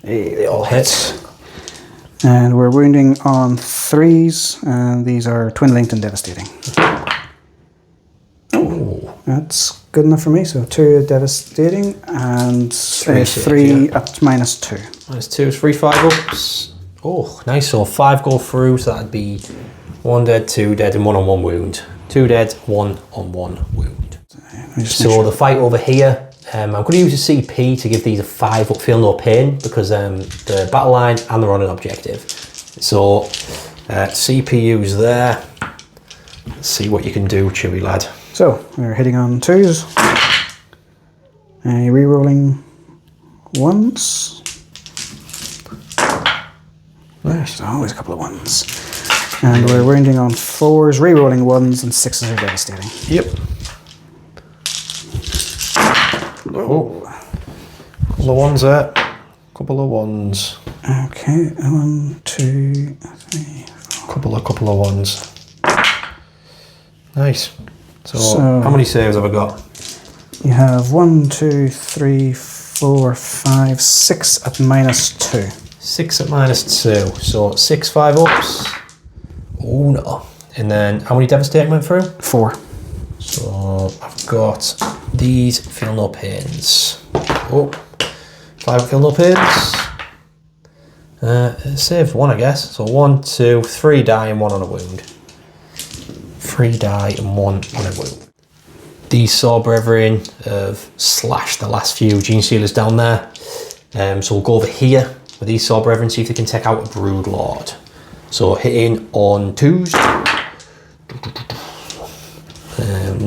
Hey, They all hit. And we're wounding on 3s, and these are twin linked and devastating. Oh, That's good enough for me. So 2 devastating and 3 at -2. -2 is 3 5-ups. Oh, nice. So 5 go through, so that'd be 1 dead, 2 dead, and 1 on 1 wound. 2 dead, 1 on 1 wound. So the fight over here, I'm going to use a CP to give these a 5-up feel no pain, because the battle line and they're on an objective. So CPU's there. Let's see what you can do, Chuey lad. So we're hitting on 2s. Rerolling 1s. There's always a couple of 1s. And we're wounding on 4s, rerolling 1s, and 6s are devastating. Yep. Oh, couple of 1s there. Couple of 1s. Okay, 1, 2, 3, 4. Couple of 1s. Nice. So how many saves have I got? You have 1, 2, 3, 4, 5, 6 at -2. 6 at -2. So 6 5-ups. Oh no. And then how many devastating went through? 4. So I've got these feel no pains. Oh, 5 feel no pains. Saved 1, I guess. So 1, 2, 3 die and 1 on a wound. 3 die and 1 on a wound. These Sword Brethren have slashed the last few Gene Stealers down there. So we'll go over here with these Sword Brethren, see if they can take out a Broodlord. So hitting on 2s.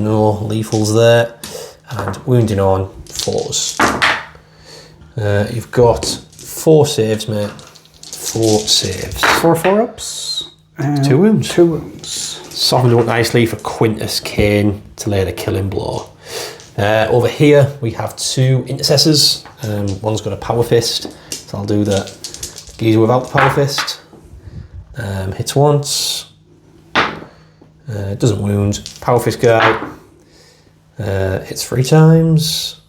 no lethals there. And wounding on 4s. You've got 4 saves, mate. 4 saves. 4 4-ups. 2 wounds. 2 wounds. Softened up nicely for Quintus Kane to lay the killing blow. Over here we have 2 intercessors. One's got a power fist, so I'll do the geezer without the power fist. Hits once. Doesn't wound. Power fist guy. Hits 3 times.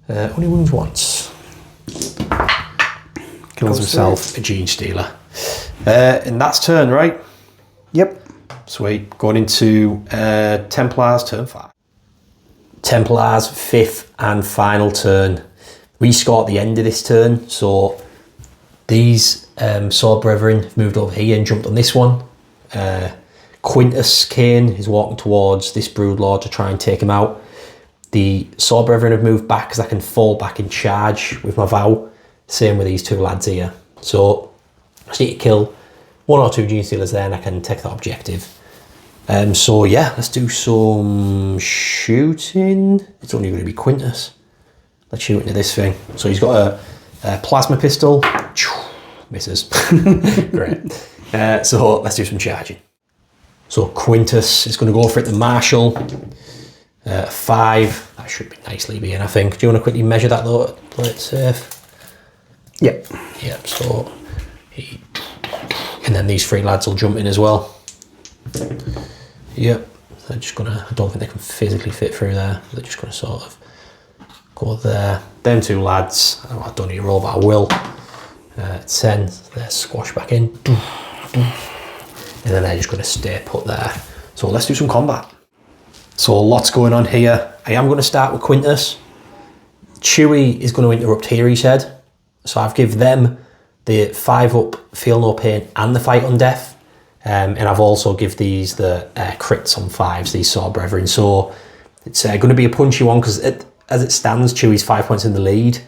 Only wounds once. Kills himself, a gene stealer. And that's turn, right? Yep. Sweet. Going into Templars turn 5. Templars 5th and final turn. We score at the end of this turn, so these sword brethren have moved over here and jumped on this one. Quintus Kane is walking towards this broodlord to try and take him out. The sword brethren have moved back because I can fall back in charge with my vow. Same with these 2 lads here. So I just need to kill 1 or 2 gene stealers there and I can take that objective. So yeah, let's do some shooting. It's only going to be Quintus. Let's shoot into this thing. So he's got a plasma pistol. Misses. Great. So let's do some charging. So Quintus is going to go for it, the Marshal. 5. That should be nicely being, I think. Do you want to quickly measure that though? Play it safe. Yep. Yep, so and then these 3 lads will jump in as well. Yep, they're just gonna, I don't think they can physically fit through there. They're just gonna sort of go there. Them 2 lads, I don't need to roll, but I will. 10, they're squashed back in. And then they're just gonna stay put there. So let's do some combat. So lots going on here. I am gonna start with Quintus. Chuey is gonna interrupt here, he said. So I've given them the 5-up Feel No Pain and the Fight on Death. And I've also give these the crits on 5s, these sword brethren. So it's going to be a punchy one because as it stands, Chewy's 5 points in the lead.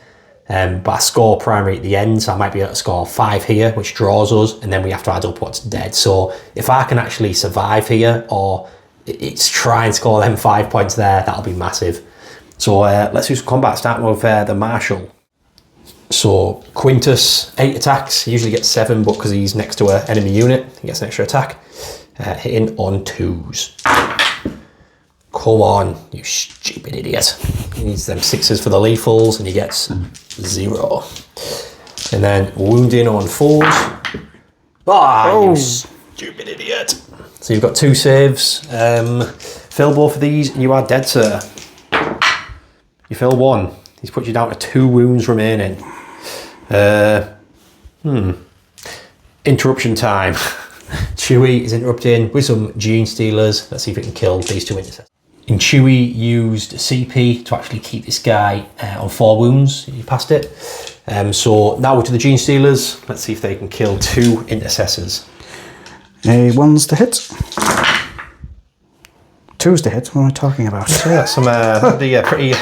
But I score primary at the end, so I might be able to score 5 here, which draws us, and then we have to add up what's dead. So if I can actually survive here, or it's try and score them 5 points there, that'll be massive. So let's do some combat, starting with the Marshal. So Quintus, 8 attacks, he usually gets 7, but because he's next to an enemy unit, he gets an extra attack. Hitting on 2s. Come on, you stupid idiot. He needs them 6s for the lethals, and he gets 0. And then wounding on 4s. You stupid idiot. So you've got 2 saves. Fill both of these, and you are dead, sir. You fill 1. He's put you down to 2 wounds remaining. Interruption time. Chewy is interrupting with some gene stealers. Let's see if we can kill these 2 intercessors. And Chewy used CP to actually keep this guy on 4 wounds. He passed it. So now we're to the gene stealers. Let's see if they can kill 2 intercessors. 1's to hit. 2's to hit. What am I talking about? Yeah, some pretty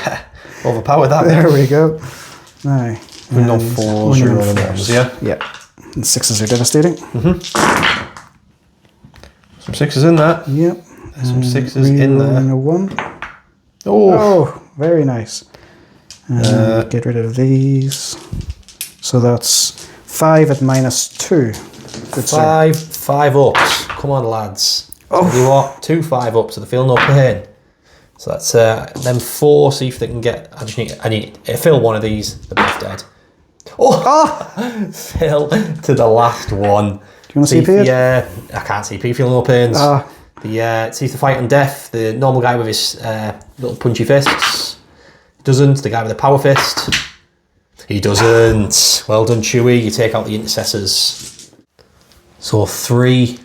overpowered that. There we go. Aye. Wound on 4s, you're rolling 1s, yeah? Yeah. And 6s are devastating. Some 6s in there. Yep. Some 6s in there. A 1. Oh, very nice. Get rid of these. So that's 5 at -2. Good 5 ups. Come on, lads. Tell you what, 2 5 ups, so they feel no pain. So that's them 4. See if they can get. I need to fill 1 of these. They're both dead. Fill to the last one. Do you want to CP it? Yeah, I can't CP. Feel no pains. See if the Fight on Death. The normal guy with his little punchy fists doesn't. The guy with the power fist. He doesn't. Well done, Chewy. You take out the intercessors. So 3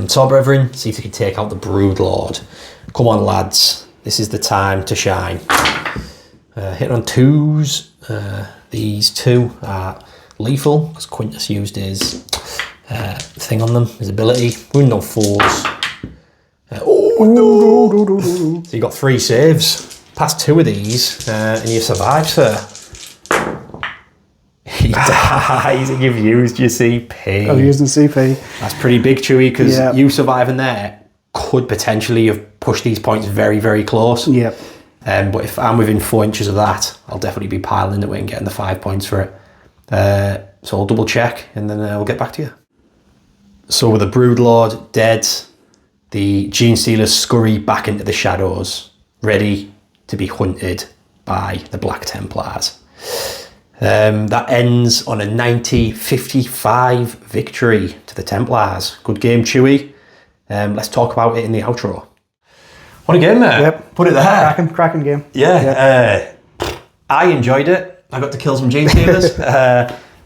sword brethren. See if you can take out the broodlord. Come on, lads. This is the time to shine. Hitting on 2s. These 2 are lethal because Quintus used his thing on them, his ability. Wound on 4s. No. So you got 3 saves. Pass 2 of these and you survive, sir. He dies and you've used your CP. I've used the CP. That's pretty big, Chewy, because you surviving there could potentially have pushed these points very, very close. Yeah. But if I'm within 4 inches of that, I'll definitely be piling it and getting the 5 points for it. So I'll double check and then I'll get back to you. So with the Broodlord dead, the Gene Stealers scurry back into the shadows, ready to be hunted by the Black Templars. That ends on a 90-55 victory to the Templars. Good game, Chuey. Let's talk about it in the outro. What a game, mate. Yep. Put it there. Cracking game. Yeah. I enjoyed it. I got to kill some Gene Stealers.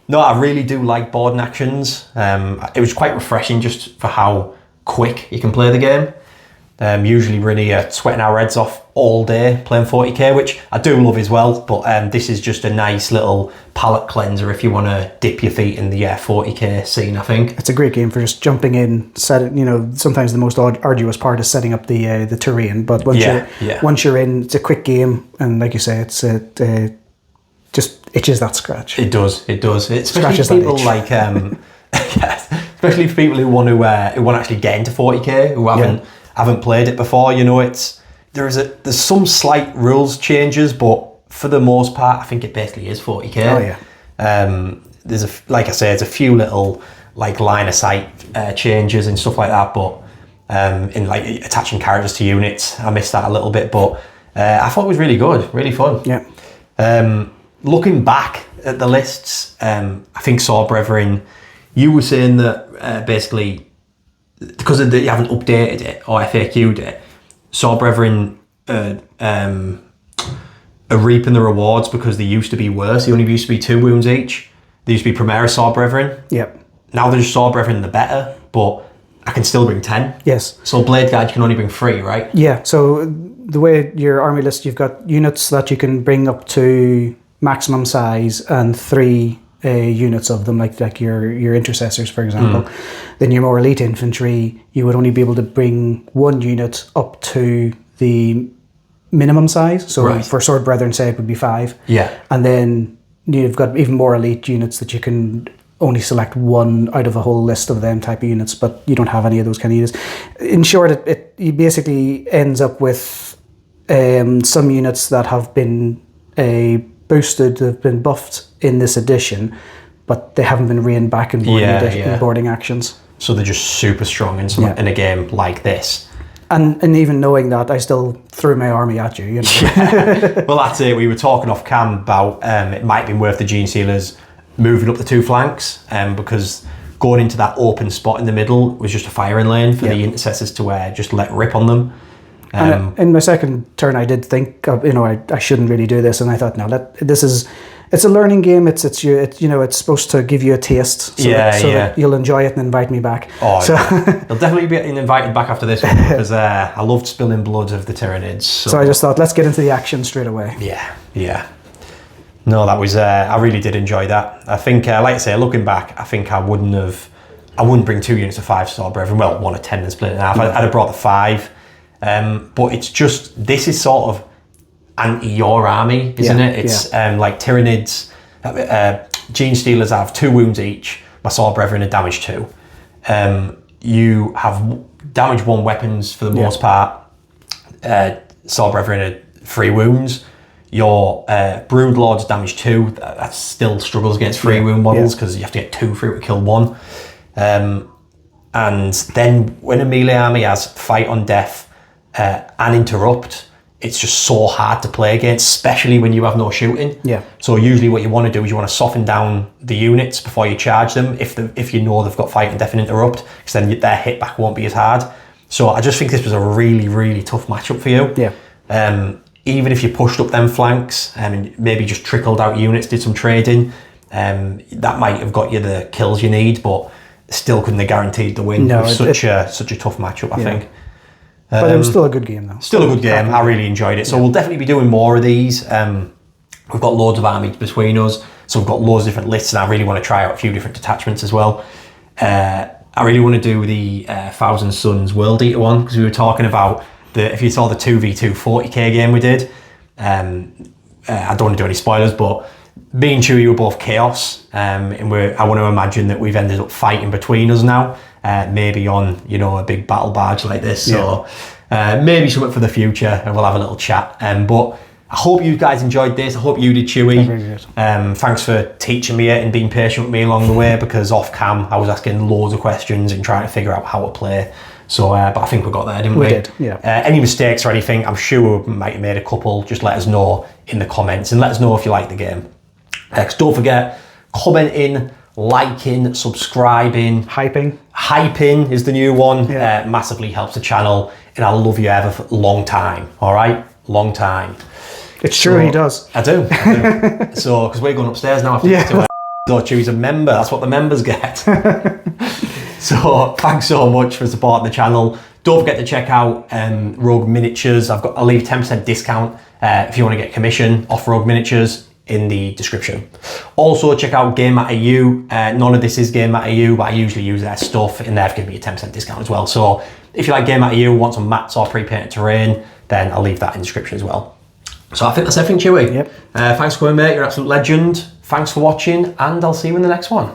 No, I really do like board and actions. It was quite refreshing just for how quick you can play the game. Usually really sweating our heads off all day playing 40k, which I do love as well, but this is just a nice little palate cleanser if you want to dip your feet in the 40k scene, I think. It's a great game for just jumping in, sometimes the most arduous part is setting up the terrain, but once you're in, it's a quick game, and like you say, it's just itches that scratch. It does. Especially Scratches for people that itch. like, especially for people who want to actually get into 40k, who haven't played it before. There's some slight rules changes, but for the most part, I think it basically is 40k. Oh yeah. There's there's a few little like line of sight changes and stuff like that, but in like attaching characters to units, I missed that a little bit, but I thought it was really good, really fun. Yeah. Looking back at the lists, I think Sword Brethren, you were saying that basically because you haven't updated it or FAQ'd it, Sword Brethren are reaping the rewards because they used to be worse. They only used to be 2 wounds each. They used to be Primera Sword Brethren. Yep. Now they're just Sword Brethren, the better, but I can still bring 10. Yes. So Blade Guard, you can only bring 3, right? Yeah, so the way your army list, you've got units that you can bring up to maximum size and 3 units of them, like your intercessors, for example. Then your more elite infantry, you would only be able to bring 1 unit up to the minimum size. So for Sword Brethren, say it would be 5. Yeah. And then you've got even more elite units that you can only select 1 out of a whole list of them type of units, but you don't have any of those kind of units. In short, it basically ends up with some units that have been boosted, they've been buffed in this edition, but they haven't been reined back in boarding actions. So they're just super strong in a game like this. And even knowing that, I still threw my army at you. Well, that's it. We were talking off cam about it might be worth the Gene Stealers moving up the 2 flanks because going into that open spot in the middle was just a firing lane for the intercessors to just let rip on them. And in my second turn, I did think, I shouldn't really do this, and I thought, no, it's a learning game. It's supposed to give you a taste, so that you'll enjoy it and invite me back. Oh, you'll definitely be invited back after this one because I loved spilling blood of the Tyranids. So I just thought, let's get into the action straight away. Yeah. No, that was I really did enjoy that. I think, like I say, looking back, I think I wouldn't bring 2 units of 5 Sword Brethren. Well, 1 of 10 and split it in half. I'd have brought the 5. But it's just, this is sort of anti your army, isn't it? It's like Tyranids, Gene Stealers have 2 wounds each, my Sword Brethren are damage 2. You have damage 1 weapons for the most part, Sword Brethren are 3 wounds. Your Broodlord's damage 2, that still struggles against 3 wound models because you have to get 2 through to kill 1. And then when a melee army has fight on death, and interrupt, it's just so hard to play against, especially when you have no shooting. Yeah. So usually what you want to do is you want to soften down the units before you charge them if you know they've got fight and death and interrupt, because then their hit back won't be as hard. So I just think this was a really, really tough matchup for you. Yeah. Even if you pushed up them flanks and maybe just trickled out units, did some trading, that might have got you the kills you need, but still couldn't have guaranteed the win. No, it was such a tough matchup, I think. But it was still a good game, though. Still a good game. I really enjoyed it. So we'll definitely be doing more of these. We've got loads of armies between us, so we've got loads of different lists, and I really want to try out a few different detachments as well. I really want to do the Thousand Suns World Eater one, because we were talking about if you saw the 2v2 40k game we did. I don't want to do any spoilers, but me and Chuey were both chaos, and I want to imagine that we've ended up fighting between us now. maybe on, you know, a big battle barge like this. So maybe something for the future, and we'll have a little chat. But I hope you guys enjoyed this. I hope you did, Chuey. Thanks for teaching me it and being patient with me along the way, because off cam I was asking loads of questions and trying to figure out how to play. So, but I think we got there, didn't we? We did, yeah. Any mistakes or anything, I'm sure we might have made a couple. Just let us know in the comments, and let us know if you like the game. 'Cause don't forget, commenting, liking, subscribing. Hyping is the new one. Massively helps the channel, and I'll love you ever for a long time, all right? Long time. It's true, he does. I do. So, because we're going upstairs now after to choose a member. That's what the members get. So, thanks so much for supporting the channel. Don't forget to check out Rogue Miniatures. I'll leave 10% discount if you want to get commission off Rogue Miniatures in the description. Also, check out Gamemat.eu. None of this is Gamemat.eu, but I usually use their stuff, and they've given me a 10% discount as well. So, if you like Gamemat.eu, want some mats or pre-painted terrain, then I'll leave that in the description as well. So I think that's everything, Chuey. Yep. Thanks for coming, mate. You're an absolute legend. Thanks for watching, and I'll see you in the next one.